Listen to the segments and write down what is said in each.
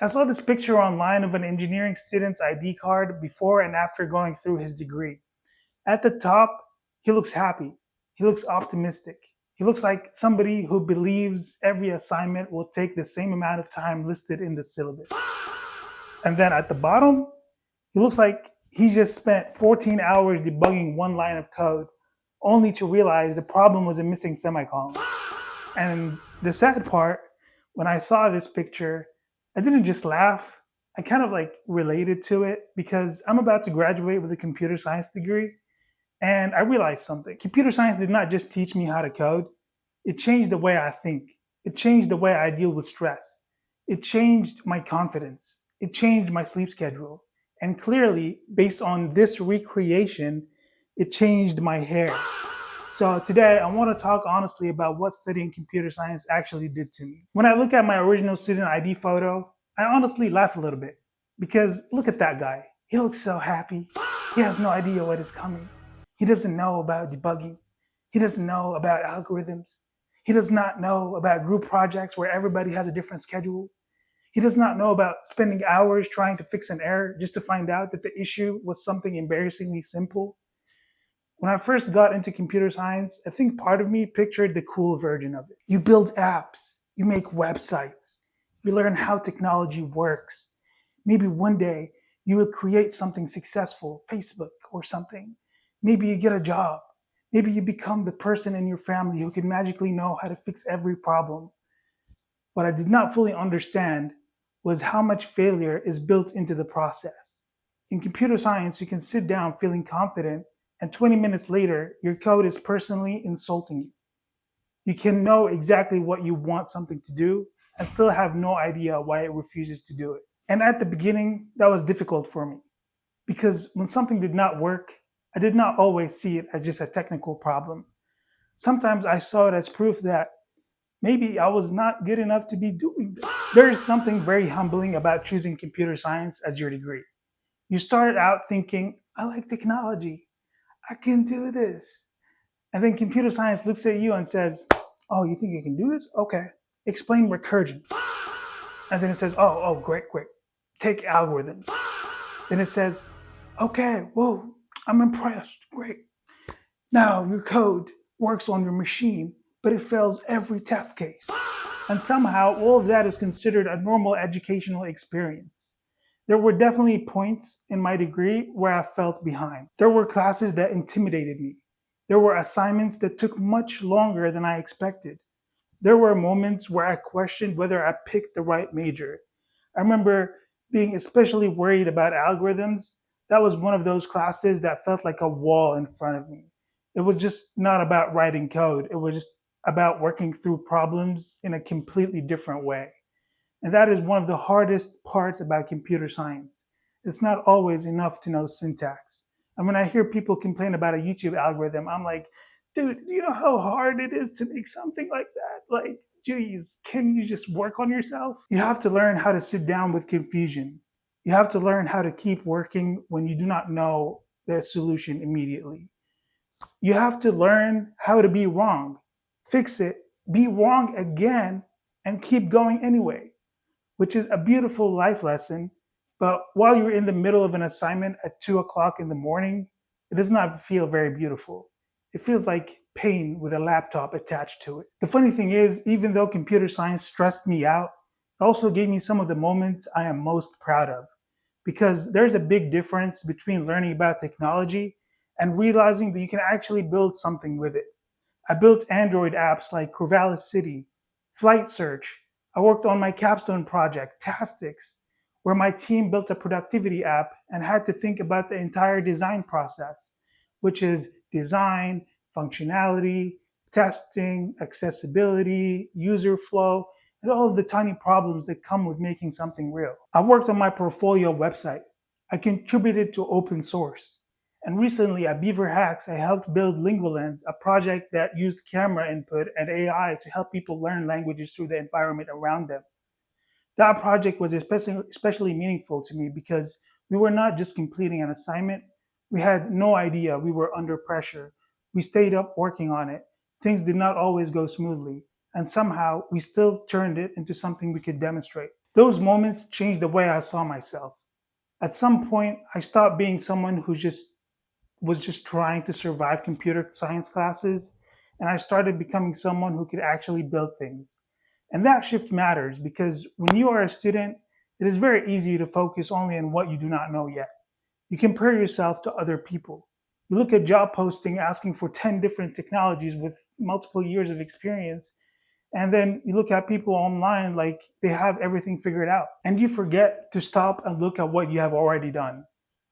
I saw this picture online of an engineering student's ID card before and after going through his degree. At the top, he looks happy. He looks optimistic. He looks like somebody who believes every assignment will take the same amount of time listed in the syllabus. And then at the bottom, he looks like he just spent 14 hours debugging one line of code, only to realize the problem was a missing semicolon. And the sad part, when I saw this picture, I didn't just laugh. I kind of like related to it because I'm about to graduate with a computer science degree. And I realized something. Computer science did not just teach me how to code, it changed the way I think. It changed the way I deal with stress. It changed my confidence. It changed my sleep schedule. And clearly, based on this recreation, it changed my hair. So today, I want to talk honestly about what studying computer science actually did to me. When I look at my original student ID photo, I honestly laugh a little bit because look at that guy. He looks so happy. He has no idea what is coming. He doesn't know about debugging. He doesn't know about algorithms. He does not know about group projects where everybody has a different schedule. He does not know about spending hours trying to fix an error just to find out that the issue was something embarrassingly simple. When I first got into computer science, I think part of me pictured the cool version of it. You build apps, you make websites, you learn how technology works. Maybe one day you will create something successful, Facebook or something. Maybe you get a job. Maybe you become the person in your family who can magically know how to fix every problem. What I did not fully understand was how much failure is built into the process. In computer science, you can sit down feeling confident, and 20 minutes later, your code is personally insulting you. You can know exactly what you want something to do and still have no idea why it refuses to do it. And at the beginning, that was difficult for me because when something did not work, I did not always see it as just a technical problem. Sometimes I saw it as proof that maybe I was not good enough to be doing this. There is something very humbling about choosing computer science as your degree. You started out thinking, I like technology. I can do this. And then computer science looks at you and says, oh, you think you can do this? Okay. Explain recursion. And then it says, oh, great, great. Take algorithms. Then it says, okay, whoa, I'm impressed. Great. Now your code works on your machine, but it fails every test case. And somehow all of that is considered a normal educational experience. There were definitely points in my degree where I felt behind. There were classes that intimidated me. There were assignments that took much longer than I expected. There were moments where I questioned whether I picked the right major. I remember being especially worried about algorithms. That was one of those classes that felt like a wall in front of me. It was just not about writing code. It was just about working through problems in a completely different way. And that is one of the hardest parts about computer science. It's not always enough to know syntax. And when I hear people complain about a YouTube algorithm, I'm like, dude, do you know how hard it is to make something like that? Like, geez, can you just work on yourself? You have to learn how to sit down with confusion. You have to learn how to keep working when you do not know the solution immediately. You have to learn how to be wrong, fix it, be wrong again, and keep going anyway, which is a beautiful life lesson. But while you're in the middle of an assignment at 2 o'clock in the morning, it does not feel very beautiful. It feels like pain with a laptop attached to it. The funny thing is, even though computer science stressed me out, it also gave me some of the moments I am most proud of. Because there's a big difference between learning about technology and realizing that you can actually build something with it. I built Android apps like Corvallis City, Flight Search. I worked on my capstone project, Tastix, where my team built a productivity app and had to think about the entire design process, which is design, functionality, testing, accessibility, user flow, and all of the tiny problems that come with making something real. I worked on my portfolio website. I contributed to open source. And recently at Beaver Hacks, I helped build LinguaLens, a project that used camera input and AI to help people learn languages through the environment around them. That project was especially meaningful to me because we were not just completing an assignment. We had no idea we were under pressure. We stayed up working on it. Things did not always go smoothly. And somehow we still turned it into something we could demonstrate. Those moments changed the way I saw myself. At some point, I stopped being someone who just was just trying to survive computer science classes, and I started becoming someone who could actually build things. And that shift matters because when you are a student, it is very easy to focus only on what you do not know yet. You compare yourself to other people. You look at job posting asking for 10 different technologies with multiple years of experience, and then you look at people online like they have everything figured out. And you forget to stop and look at what you have already done.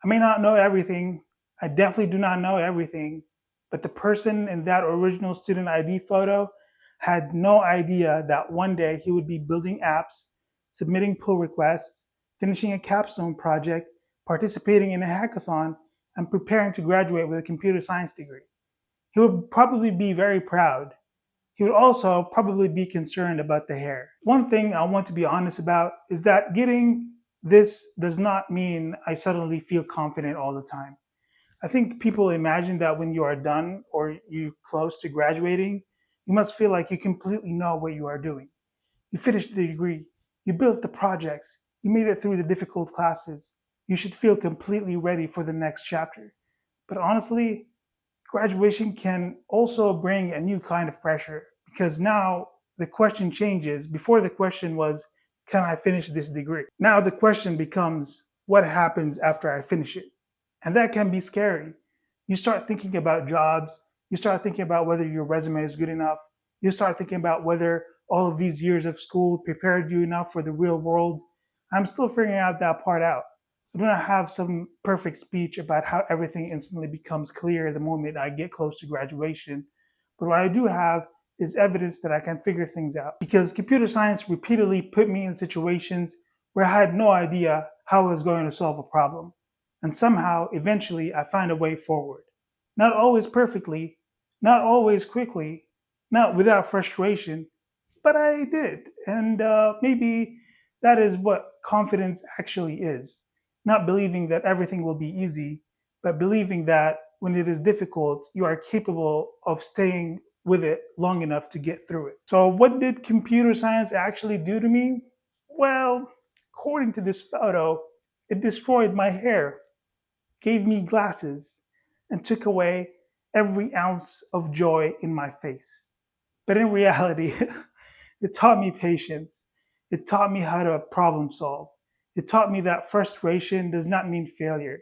I may not know everything. I definitely do not know everything. But the person in that original student ID photo had no idea that one day he would be building apps, submitting pull requests, finishing a capstone project, participating in a hackathon, and preparing to graduate with a computer science degree. He would probably be very proud. He would also probably be concerned about the hair. One thing I want to be honest about is that getting this does not mean I suddenly feel confident all the time. I think people imagine that when you are done or you close to graduating, you must feel like you completely know what you are doing. You finished the degree, you built the projects, you made it through the difficult classes. You should feel completely ready for the next chapter. But honestly, graduation can also bring a new kind of pressure because now the question changes. Before, the question was, can I finish this degree? Now the question becomes, what happens after I finish it? And that can be scary. You start thinking about jobs, you start thinking about whether your resume is good enough, you start thinking about whether all of these years of school prepared you enough for the real world. I'm still figuring out that part out. I do not have some perfect speech about how everything instantly becomes clear the moment I get close to graduation. But what I do have is evidence that I can figure things out. Because computer science repeatedly put me in situations where I had no idea how I was going to solve a problem. And somehow, eventually, I find a way forward. Not always perfectly, not always quickly, not without frustration, but I did. And maybe that is what confidence actually is, not believing that everything will be easy, but believing that when it is difficult, you are capable of staying with it long enough to get through it. So, what did computer science actually do to me? Well, according to this photo, it destroyed my hair, gave me glasses, and took away every ounce of joy in my face. But in reality, it taught me patience. It taught me how to problem solve. It taught me that frustration does not mean failure.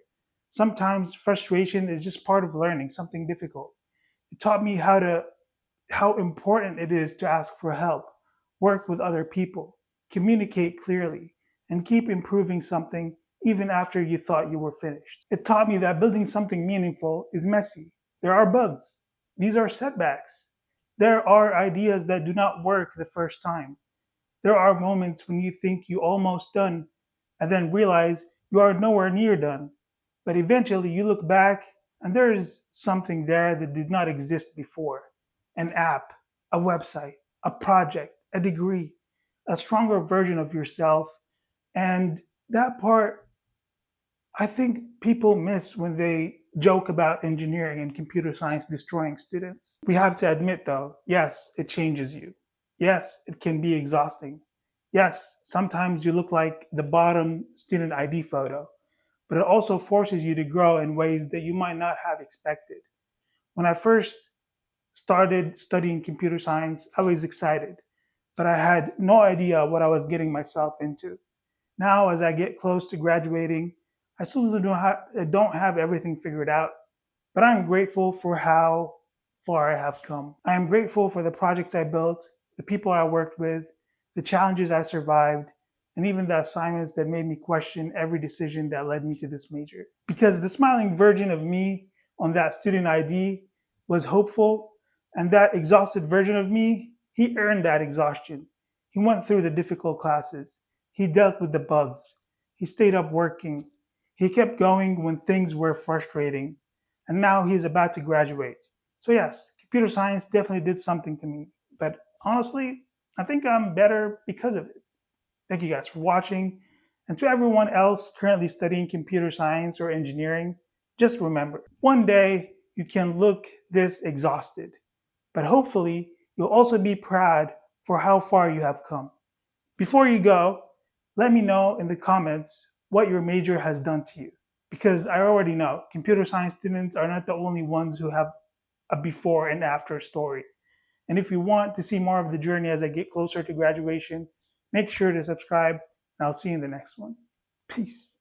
Sometimes frustration is just part of learning something difficult. It taught me how important it is to ask for help, work with other people, communicate clearly, and keep improving something even after you thought you were finished. It taught me that building something meaningful is messy. There are bugs. These are setbacks. There are ideas that do not work the first time. There are moments when you think you almost done and then realize you are nowhere near done. But eventually you look back and there is something there that did not exist before. An app, a website, a project, a degree, a stronger version of yourself. And that part I think people miss when they joke about engineering and computer science destroying students. We have to admit, though, yes, it changes you. Yes, it can be exhausting. Yes, sometimes you look like the bottom student ID photo, but it also forces you to grow in ways that you might not have expected. When I first started studying computer science, I was excited, but I had no idea what I was getting myself into. Now, as I get close to graduating, I don't have everything figured out, but I'm grateful for how far I have come. I am grateful for the projects I built, the people I worked with, the challenges I survived, and even the assignments that made me question every decision that led me to this major. Because the smiling version of me on that student ID was hopeful, and that exhausted version of me, he earned that exhaustion. He went through the difficult classes. He dealt with the bugs. He stayed up working. He kept going when things were frustrating. And now he's about to graduate. So, yes, computer science definitely did something to me. But honestly, I think I'm better because of it. Thank you guys for watching. And to everyone else currently studying computer science or engineering, just remember one day you can look this exhausted, but hopefully you'll also be proud for how far you have come. Before you go, Let me know in the comments what your major has done to you, because I already know computer science students are not the only ones who have a before and after story. And if you want to see more of the journey as I get closer to graduation, make sure to subscribe, and I'll see you in the next one. Peace.